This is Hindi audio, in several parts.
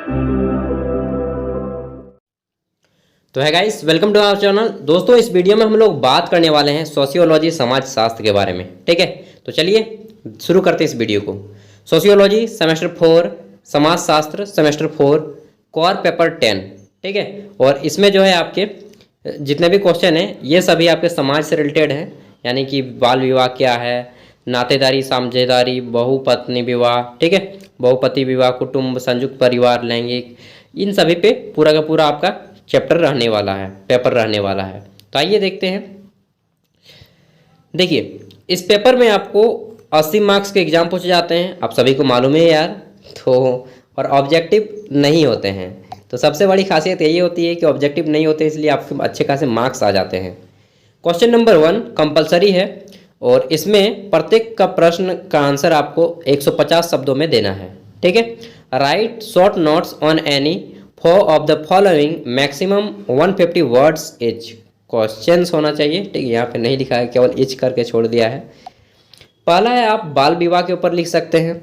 तो है guys, welcome to our channel. दोस्तों, इस वीडियो में हम लोग बात करने वाले हैं सोशियोलॉजी समाज शास्त्र के बारे में। ठीक है, तो चलिए शुरू करते हैं इस वीडियो को। सोशियोलॉजी सेमेस्टर 4, समाज शास्त्र सेमेस्टर 4, कोर पेपर 10। ठीक है, और इसमें जो है आपके जितने भी क्वेश्चन हैं ये सभी आपके समाज से रिलेटेड हैं, यानी कि बाल विवाह क्या है, नातेदारी, साझेदारी, बहुपत्नी विवाह, ठीक है, बहुपति विवाह, कुटुंब, संयुक्त परिवार, लैंगिक, इन सभी पे पूरा का पूरा आपका चैप्टर रहने वाला है, पेपर रहने वाला है। तो आइए देखते हैं। देखिए, इस पेपर में आपको 80 मार्क्स के एग्जाम पूछे जाते हैं, आप सभी को मालूम है यार। तो और ऑब्जेक्टिव नहीं होते हैं, तो सबसे बड़ी खासियत यही होती है कि ऑब्जेक्टिव नहीं होते, इसलिए आपके अच्छे खासे मार्क्स आ जाते हैं। क्वेश्चन नंबर 1 कंपलसरी है और इसमें प्रत्येक का प्रश्न का आंसर आपको 150 शब्दों में देना है। ठीक है, right short notes on any 4 of the following maximum 150 words etch. Questions होना चाहिए। ठीक है, यहाँ पे नहीं लिखा है, केवल इच करके छोड़ दिया है। पहला है, आप बाल विवाह के ऊपर लिख सकते हैं।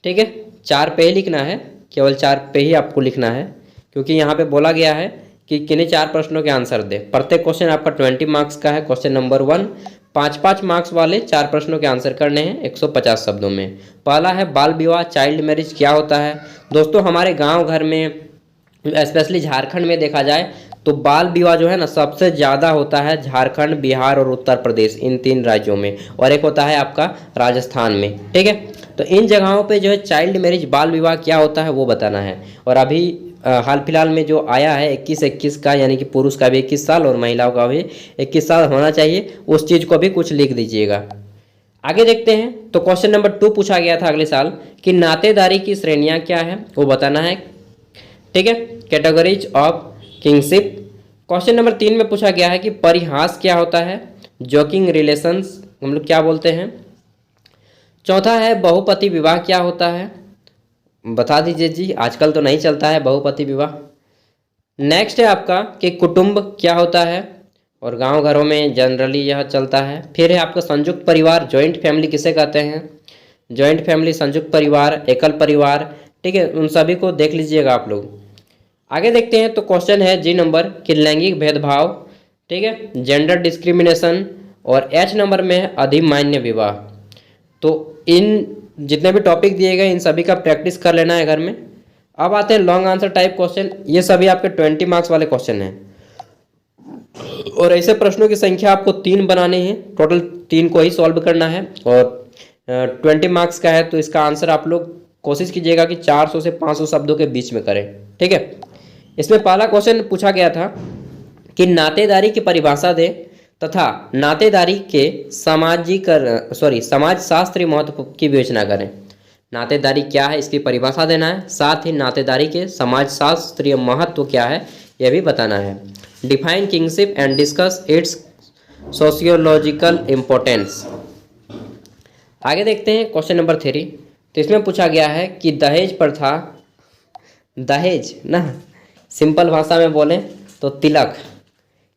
ठीक है, 4 पे ही लिखना है, केवल 4 पे ही आपको लिखना है, क्योंकि यहाँ पे बोला गया है कि किन्हीं 4 प्रश्नों के आंसर दे। प्रत्येक क्वेश्चन आपका 20 मार्क्स का है। क्वेश्चन नंबर 1 5-5 मार्क्स वाले 4 प्रश्नों के आंसर करने हैं 150 शब्दों में। पहला है, बाल विवाह चाइल्ड मैरिज क्या होता है। दोस्तों, हमारे गाँव घर में स्पेशली झारखंड में देखा जाए तो बाल विवाह जो है ना सबसे ज़्यादा होता है झारखंड, बिहार और उत्तर प्रदेश, इन 3 राज्यों में, और एक होता है आपका राजस्थान में। ठीक है, तो इन जगहों पे जो है चाइल्ड मैरिज, बाल विवाह क्या होता है वो बताना है। और अभी हाल फिलहाल में जो आया है 21-21 का, यानी कि पुरुष का भी 21 साल और महिलाओं का भी 21 साल होना चाहिए, उस चीज़ को भी कुछ लिख दीजिएगा। आगे देखते हैं। तो क्वेश्चन नंबर 2 पूछा गया था अगले साल कि नातेदारी की श्रेणियाँ क्या है वो बताना है। ठीक है, categories of kingship. Question number 3 में पूछा गया है कि परिहास क्या होता है, जोकिंग रिलेशंस हम लोग क्या बोलते हैं। चौथा है, बहुपति विवाह क्या होता है, बता दीजिए जी, आजकल तो नहीं चलता है बहुपति विवाह। नेक्स्ट है आपका कि कुटुंब क्या होता है, और गांव घरों में जनरली यह चलता है। फिर है आपका संयुक्त परिवार, जॉइंट फैमिली किसे कहते हैं, जॉइंट फैमिली, संयुक्त परिवार, एकल परिवार। ठीक है, उन सभी को देख लीजिएगा आप लोग। आगे देखते हैं। तो क्वेश्चन है जी नंबर कि लैंगिक भेदभाव, ठीक है, जेंडर डिस्क्रिमिनेशन, और एच नंबर में है अधिमान्य विवाह। तो इन जितने भी टॉपिक दिए गए इन सभी का प्रैक्टिस कर लेना है घर में। अब आते हैं लॉन्ग आंसर टाइप क्वेश्चन। ये सभी आपके 20 मार्क्स वाले क्वेश्चन हैं, और ऐसे प्रश्नों की संख्या आपको 3 बनाने हैं, टोटल 3 को ही सॉल्व करना है, और 20 मार्क्स का है, तो इसका आंसर आप लोग कोशिश कीजिएगा कि 400 से 500 शब्दों के बीच में करें। ठीक है, इसमें पहला क्वेश्चन पूछा गया था कि नातेदारी की परिभाषा दे तथा नातेदारी के समाज शास्त्रीय महत्व की विवेचना करें। नातेदारी क्या है इसकी परिभाषा देना है, साथ ही नातेदारी के समाज शास्त्रीय महत्व क्या है यह भी बताना है। Define kingship and discuss it's sociological importance. आगे देखते हैं क्वेश्चन नंबर 3। तो इसमें पूछा गया है कि दहेज प्रथा, दहेज ना सिंपल भाषा में बोलें तो तिलक,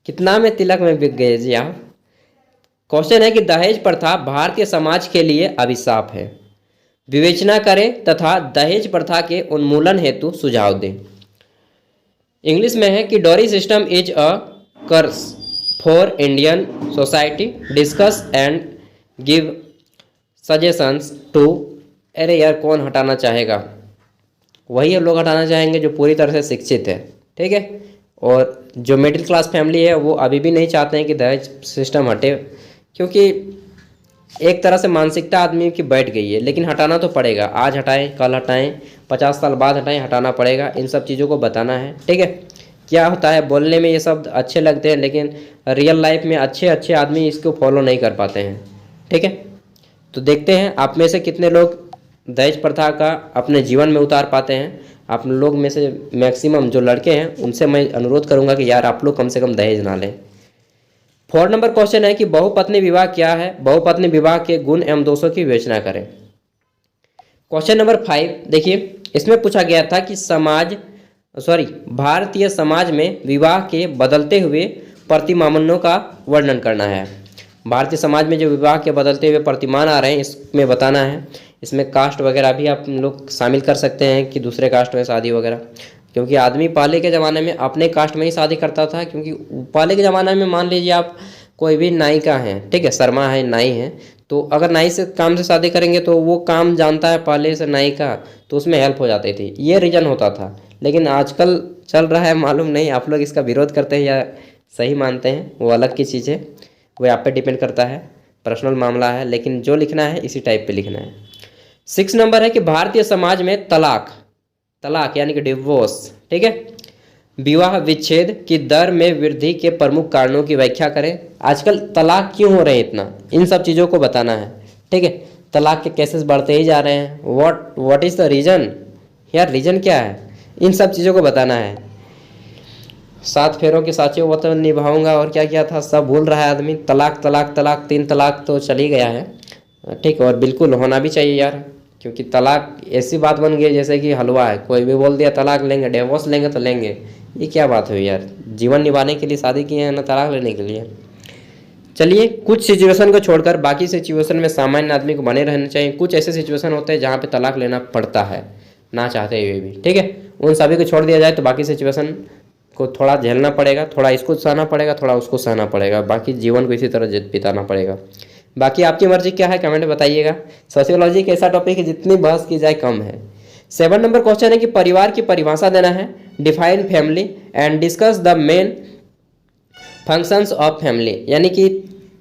कितना में तिलक में बिक गए जी आप। क्वेश्चन है कि दहेज प्रथा भारतीय समाज के लिए अभिशाप है, विवेचना करें तथा दहेज प्रथा के उन्मूलन हेतु सुझाव दें। इंग्लिश में है कि dowry system is a curse for Indian society, discuss and give suggestions to. अरे यार, कौन हटाना चाहेगा, वही लोग हटाना चाहेंगे जो पूरी तरह से शिक्षित है। ठीक है, और जो मिडिल क्लास फैमिली है वो अभी भी नहीं चाहते हैं कि दहेज सिस्टम हटे, क्योंकि एक तरह से मानसिकता आदमी की बैठ गई है। लेकिन हटाना तो पड़ेगा, आज हटाएं, कल हटाएं, 50 साल बाद हटाएं, हटाना पड़ेगा। इन सब चीज़ों को बताना है। ठीक है, क्या होता है बोलने में ये शब्द अच्छे लगते हैं, लेकिन रियल लाइफ में अच्छे आदमी इसको फॉलो नहीं कर पाते हैं। ठीक है, तो देखते हैं आप में से कितने लोग दहेज प्रथा का अपने जीवन में उतार पाते हैं। आप लोग में से मैक्सिमम जो लड़के हैं उनसे मैं अनुरोध करूंगा कि यार आप लोग कम से कम दहेज ना लें। 4 नंबर क्वेश्चन है कि बहुपत्नी विवाह क्या है, बहुपत्नी विवाह के गुण एवं दोषों की विवेचना करें। क्वेश्चन नंबर 5 देखिए, इसमें पूछा गया था कि भारतीय समाज में विवाह के बदलते हुए प्रतिमानों का वर्णन करना है। भारतीय समाज में जो विवाह के बदलते हुए प्रतिमान आ रहे हैं इसमें बताना है। इसमें कास्ट वगैरह भी आप लोग शामिल कर सकते हैं कि दूसरे कास्ट में शादी वगैरह, क्योंकि आदमी पहले के ज़माने में अपने कास्ट में ही शादी करता था। क्योंकि पहले के ज़माने में मान लीजिए आप कोई भी नाई का हैं, ठीक है, शर्मा है, नाई है, तो अगर नाई से काम से शादी करेंगे तो वो काम जानता है पहले से नाई का, तो उसमें हेल्प हो जाती थी, ये रीज़न होता था। लेकिन आजकल चल रहा है, मालूम नहीं आप लोग इसका विरोध करते हैं या सही मानते हैं, वो अलग की चीज़ है, वो आप पे डिपेंड करता है, पर्सनल मामला है। लेकिन जो लिखना है इसी टाइप पे लिखना है। 6 नंबर है कि भारतीय समाज में तलाक यानी कि डिवोर्स, ठीक है, विवाह विच्छेद की दर में वृद्धि के प्रमुख कारणों की व्याख्या करें। आजकल तलाक क्यों हो रहे हैं इतना, इन सब चीज़ों को बताना है, ठीक है। तलाक के केसेस बढ़ते ही जा रहे हैं, व्हाट इज़ द रीज़न, यार रीज़न क्या है, इन सब चीज़ों को बताना है। 7 फेरों के साथियों वो तो निभाऊंगा, और क्या क्या था सब भूल रहा है आदमी। तलाक 3 तलाक तो चल ही गया है, ठीक, और बिल्कुल होना भी चाहिए यार, क्योंकि तलाक ऐसी बात बन गई जैसे कि हलवा है, कोई भी बोल दिया तलाक लेंगे, डिवोर्स लेंगे तो लेंगे, ये क्या बात हुई यार। जीवन निभाने के लिए शादी की है ना तलाक लेने के लिए। चलिए, कुछ सिचुएशन को छोड़कर बाकी सिचुएशन में सामान्य आदमी को बने रहना चाहिए। कुछ ऐसे सिचुएशन होते हैं जहाँ पे तलाक लेना पड़ता है ना चाहते हुए भी, ठीक है, उन सभी को छोड़ दिया जाए तो बाकी सिचुएशन को थोड़ा झेलना पड़ेगा, थोड़ा इसको सहना पड़ेगा, थोड़ा उसको सहना पड़ेगा, बाकी जीवन को इसी तरह बिताना पड़ेगा। बाकी आपकी मर्जी क्या है कमेंट में बताइएगा। सोशियोलॉजी एक ऐसा टॉपिक है जितनी बहस की जाए कम है। 7 नंबर क्वेश्चन है कि परिवार की परिभाषा देना है। Define family and discuss the main functions of family, यानी कि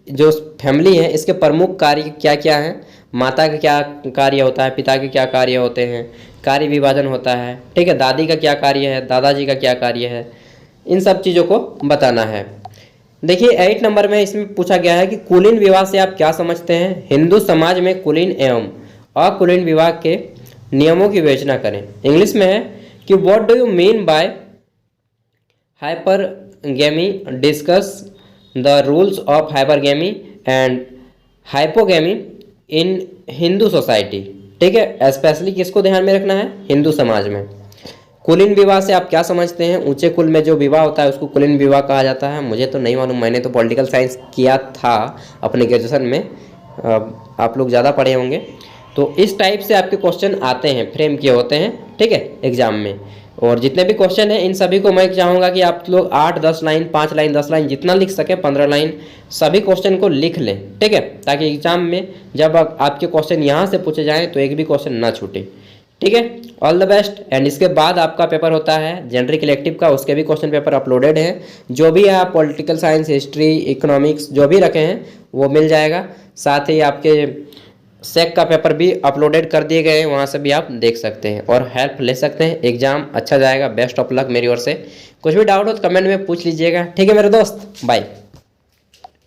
जो फैमिली है इसके प्रमुख कार्य क्या क्या हैं। माता का क्या कार्य होता है, पिता के क्या कार्य होते हैं, कार्य विभाजन होता है, ठीक है, दादी का क्या कार्य है, दादाजी का क्या कार्य है, इन सब चीज़ों को बताना है। देखिए 8 नंबर में इसमें पूछा गया है कि कुलीन विवाह से आप क्या समझते हैं। हिंदू समाज में कुलीन एवं अकुलीन विवाह के नियमों की विवेचना करें। इंग्लिश में है कि what do you mean by hypergamy, discuss the rules of hypergamy and hypogamy in Hindu society, ठीक है, स्पेशली किसको ध्यान में रखना है, हिंदू समाज में। कुलीन विवाह से आप क्या समझते हैं। ऊंचे कुल में जो विवाह होता है उसको कुलीन विवाह कहा जाता है। मुझे तो नहीं मालूम, मैंने तो पॉलिटिकल साइंस किया था अपने ग्रेजुएशन में, आप लोग ज़्यादा पढ़े होंगे। तो इस टाइप से आपके क्वेश्चन आते हैं, फ्रेम किए होते हैं, ठीक है, एग्जाम में। और जितने भी क्वेश्चन हैं इन सभी को मैं चाहूँगा कि आप लोग 8-10 लाइन, 5 लाइन, 10 लाइन, जितना लिख सके, 15 लाइन, सभी क्वेश्चन को लिख लें, ठीक है, ताकि एग्जाम में जब आपके क्वेश्चन यहाँ से पूछे जाएँ तो एक भी क्वेश्चन ना छूटे, ठीक है। All the best. एंड इसके बाद आपका पेपर होता है जनरल इलेक्टिव का, उसके भी क्वेश्चन पेपर अपलोडेड हैं। जो भी आप पॉलिटिकल साइंस, हिस्ट्री, इकोनॉमिक्स जो भी रखे हैं वो मिल जाएगा। साथ ही आपके सेक का पेपर भी अपलोडेड कर दिए गए हैं, वहाँ से भी आप देख सकते हैं और हेल्प ले सकते हैं। एग्जाम अच्छा जाएगा। बेस्ट ऑफ लक मेरी ओर से। कुछ भी डाउट हो तो कमेंट में पूछ लीजिएगा, ठीक है मेरे दोस्त। बाय।